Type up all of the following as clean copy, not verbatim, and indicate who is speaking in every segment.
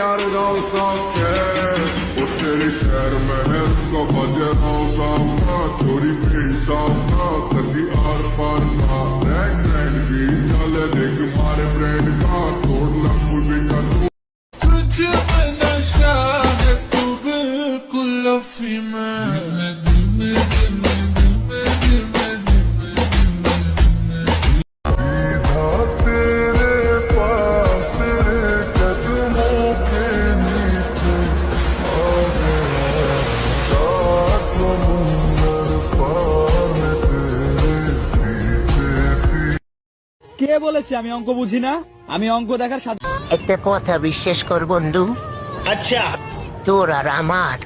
Speaker 1: यार गाँव साफ है वो तेरे शहर में है तो बजे गाँव साफ ना चोरी भी साफ ना कभी आर पार ना रैंक रैंक की चले देख मारे ब्रांड का तोड़ना फुल भी का तुझे नशा है तू बिल्कुल लफी में
Speaker 2: কে বলেছে আমি অঙ্ক বুঝি না? আমি অঙ্ক দেখার সাথে
Speaker 3: একটা কথা বিশ্বাস কর বন্ধু,
Speaker 4: अच्छा
Speaker 3: তোর আর আমার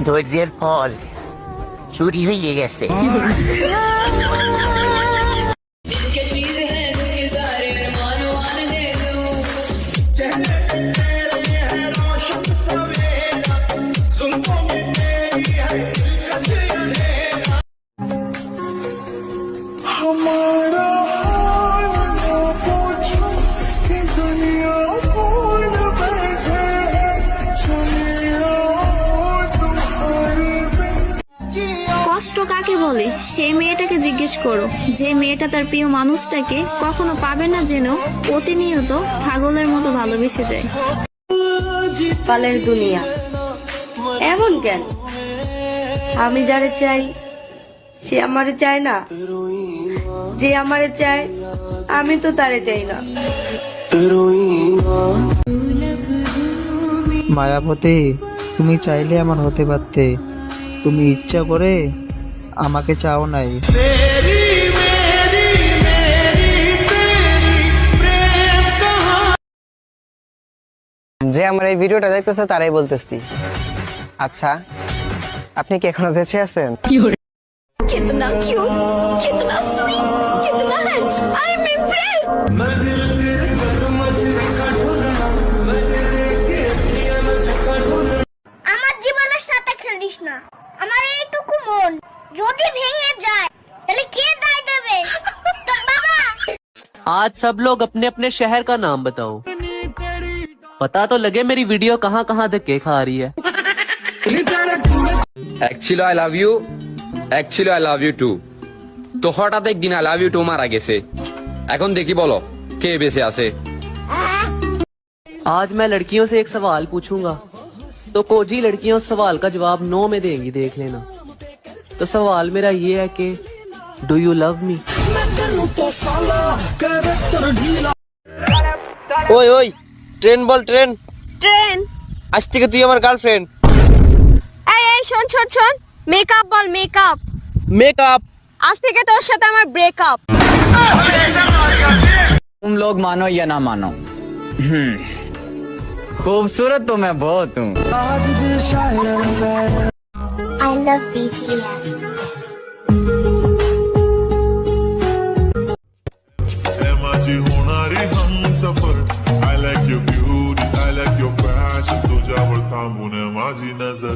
Speaker 3: ধৈর্যের ফল চুরি হয়ে গেছে।
Speaker 5: কষ্ট কাকে বলে সেই মেয়েটাকে জিজ্ঞেস করো, যে মেয়েটা তার প্রিয় মানুষটাকে কখনো পাবে না জেনেও প্রতিনিয়ত পাগলের মতো ভালোবেসে যায়।
Speaker 6: পালের দুনিয়া এমন কেন? আমি যারে চাই সে আমারে চায় না, যে আমারে চায় আমি তো তারে চাই না।
Speaker 7: মায়াবতী, তুমি চাইলে আমার হতে পারতে, তুমি ইচ্ছা করে আমাকে চাও নাই।
Speaker 8: যে আমার এই ভিডিওটা দেখতেছে তারাই বলতেছি, আচ্ছা আপনি কি এখনো বেঁচে আছেন?
Speaker 9: আমার জীবনের সাথে খেলিস না, আমার এইটুকু মন যদি ভেঙে যায় তাহলে কে দায় দেবে? তোর বাবা।
Speaker 10: आज सब लोग अपने अपने शहर का नाम बताओ, पता तो लगे मेरी वीडियो कहाँ कहाँ धक्के खा रही है।
Speaker 11: Actually I love you, actually I love you too। তো হঠাৎ একদিন I love you too মারা গেছে, এখন দেখি বলো কে বেঁচে আছে।
Speaker 10: आज मैं लड़कियों से एक सवाल पूछूंगा, तो कोजी लड़कियां उस सवाल का जवाब नो में देंगी, देख लेना। तो सवाल मेरा ये है कि डू यू लव मी?
Speaker 8: ওই ওই ট্রেন বল, ট্রেন
Speaker 6: ট্রেন
Speaker 8: আজ থেকে তুই আমার গার্লফ্রেন্ড।
Speaker 6: এই এই শোন শোন শোন, মেকআপ বল, মেকআপ।
Speaker 8: মেকআপ
Speaker 6: আজ থেকে তোর সাথে আমার ব্রেকআপ।
Speaker 2: तुम लोग मानो या ना मानो, खूबसूरत तो मैं बहुत हूँ।
Speaker 9: I love BTS.
Speaker 1: I like your beauty, I like your fashion, तुझ्यावर थांबून माझी नजर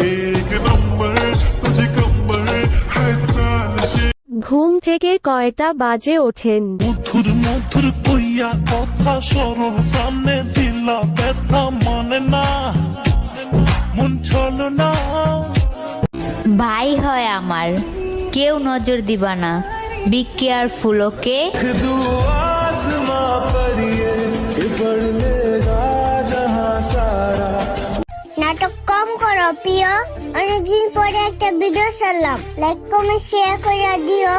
Speaker 1: एक नंबर तुझी कंबर हाय चालशे।
Speaker 6: ঘুম থেকে কয়টা বাজে ওঠেন?
Speaker 1: মধুর মধুর কইয়া কথা সরল প্রাণে দিলা ব্যথা মানে না মন চলো না।
Speaker 5: ভাই হয় আমার, কেউ নজর দিবা না, বি কেয়ারফুল, ওকে?
Speaker 9: নাটক কম করো প্রিয়, অনেকদিন পরে একটা ভিডিও ছাড়লাম, লাইক কমেন্ট শেয়ার করে দিও।